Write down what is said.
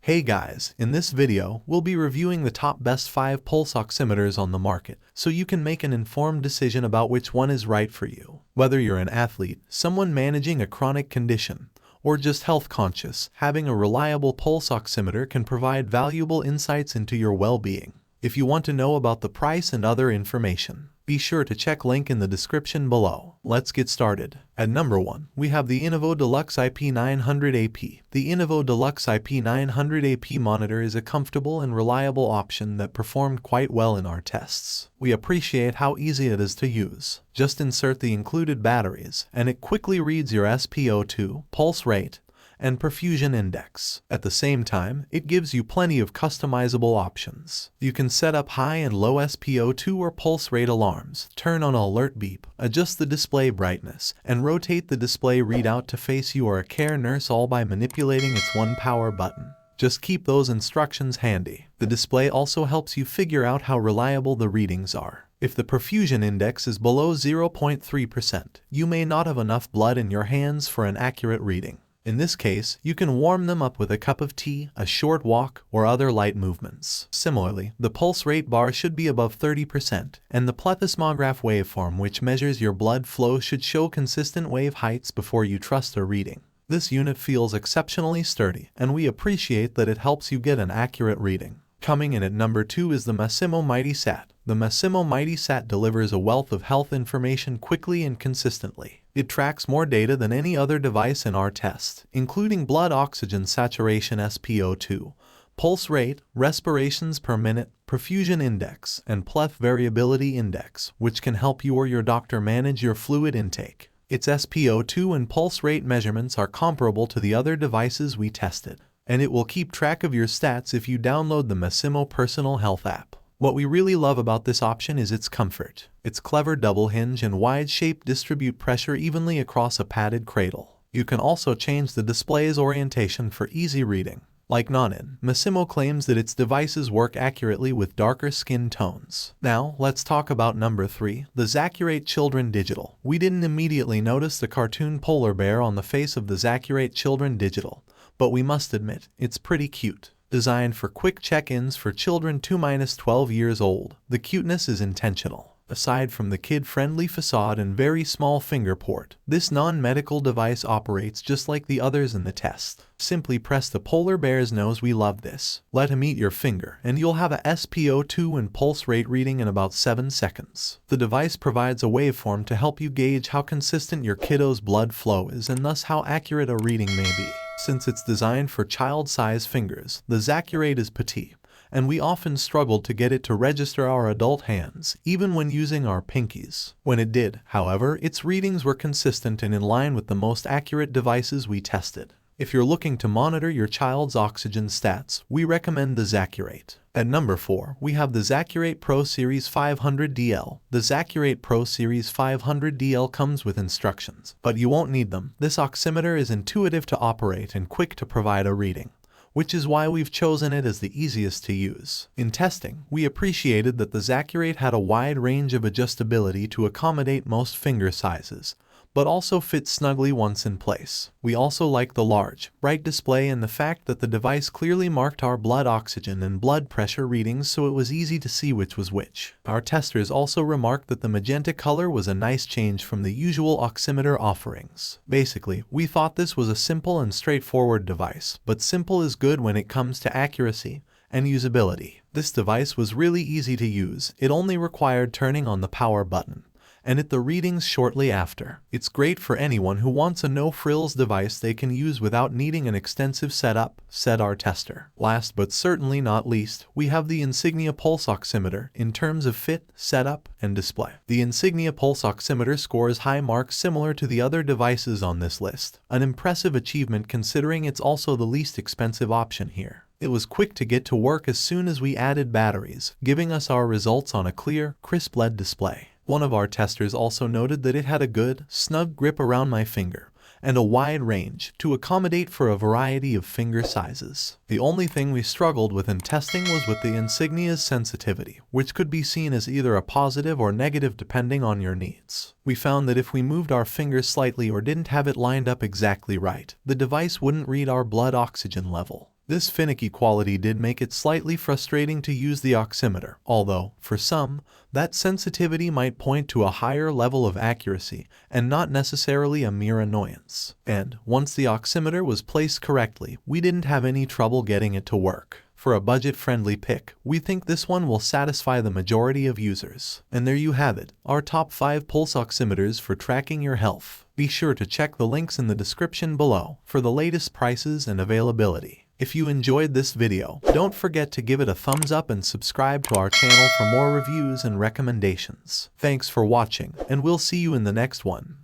Hey guys, in this video, we'll be reviewing the top best 5 pulse oximeters on the market, so you can make an informed decision about which one is right for you. Whether you're an athlete, someone managing a chronic condition, or just health conscious, having a reliable pulse oximeter can provide valuable insights into your well-being. If you want to know about the price and other information, be sure to check link in the description below. Let's get started. At number 1, we have the Innovo Deluxe IP900AP. The Innovo Deluxe IP900AP monitor is a comfortable and reliable option that performed quite well in our tests. We appreciate how easy it is to use. Just insert the included batteries, and it quickly reads your SpO2, pulse rate, and perfusion index. At the same time, it gives you plenty of customizable options. You can set up high and low SpO2 or pulse rate alarms, turn on alert beep, adjust the display brightness, and rotate the display readout to face you or a care nurse, all by manipulating its one power button. Just keep those instructions handy. The display also helps you figure out how reliable the readings are. If the perfusion index is below 0.3%, you may not have enough blood in your hands for an accurate reading. In this case, you can warm them up with a cup of tea, a short walk, or other light movements. Similarly, the pulse rate bar should be above 30%, and the plethysmograph waveform, which measures your blood flow, should show consistent wave heights before you trust a reading. This unit feels exceptionally sturdy, and we appreciate that it helps you get an accurate reading. Coming in at number 2 is the Masimo MightySat. The Masimo MightySat delivers a wealth of health information quickly and consistently. It tracks more data than any other device in our test, including blood oxygen saturation SpO2, pulse rate, respirations per minute, perfusion index, and pleth variability index, which can help you or your doctor manage your fluid intake. Its SpO2 and pulse rate measurements are comparable to the other devices we tested, and it will keep track of your stats if you download the Masimo Personal Health app. What we really love about this option is its comfort. Its clever double hinge and wide shape distribute pressure evenly across a padded cradle. You can also change the display's orientation for easy reading. Like Nonin, Masimo claims that its devices work accurately with darker skin tones. Now, let's talk about number 3, the Zacurate Children Digital. We didn't immediately notice the cartoon polar bear on the face of the Zacurate Children Digital, but we must admit, it's pretty cute. Designed for quick check-ins for children 2-12 years old, the cuteness is intentional. Aside from the kid-friendly facade and very small finger port, this non-medical device operates just like the others in the test. Simply press the polar bear's nose. We love this. Let him eat your finger, and you'll have a SpO2 and pulse rate reading in about 7 seconds. The device provides a waveform to help you gauge how consistent your kiddo's blood flow is and thus how accurate a reading may be. Since it's designed for child-sized fingers, the Zacurate is petite, and we often struggled to get it to register our adult hands, even when using our pinkies. When it did, however, its readings were consistent and in line with the most accurate devices we tested. If you're looking to monitor your child's oxygen stats, we recommend the Zacurate. At number 4, we have the Zacurate Pro Series 500DL. The Zacurate Pro Series 500DL comes with instructions, but you won't need them. This oximeter is intuitive to operate and quick to provide a reading, which is why we've chosen it as the easiest to use. In testing, we appreciated that the Zacurate had a wide range of adjustability to accommodate most finger sizes, but also fits snugly once in place. We also like the large, bright display and the fact that the device clearly marked our blood oxygen and blood pressure readings, so it was easy to see which was which. Our testers also remarked that the magenta color was a nice change from the usual oximeter offerings. Basically, we thought this was a simple and straightforward device, but simple is good when it comes to accuracy and usability. This device was really easy to use. It only required turning on the power button, and at the readings shortly after. It's great for anyone who wants a no-frills device they can use without needing an extensive setup, said our tester. Last but certainly not least, we have the Insignia Pulse Oximeter in terms of fit, setup, and display. The Insignia Pulse Oximeter scores high marks similar to the other devices on this list, an impressive achievement considering it's also the least expensive option here. It was quick to get to work as soon as we added batteries, giving us our results on a clear, crisp LED display. One of our testers also noted that it had a good, snug grip around my finger, and a wide range to accommodate for a variety of finger sizes. The only thing we struggled with in testing was with the Insignia's sensitivity, which could be seen as either a positive or negative depending on your needs. We found that if we moved our finger slightly or didn't have it lined up exactly right, the device wouldn't read our blood oxygen level. This finicky quality did make it slightly frustrating to use the oximeter, although, for some, that sensitivity might point to a higher level of accuracy and not necessarily a mere annoyance. And, once the oximeter was placed correctly, we didn't have any trouble getting it to work. For a budget-friendly pick, we think this one will satisfy the majority of users. And there you have it, our top 5 pulse oximeters for tracking your health. Be sure to check the links in the description below for the latest prices and availability. If you enjoyed this video, don't forget to give it a thumbs up and subscribe to our channel for more reviews and recommendations. Thanks for watching, and we'll see you in the next one.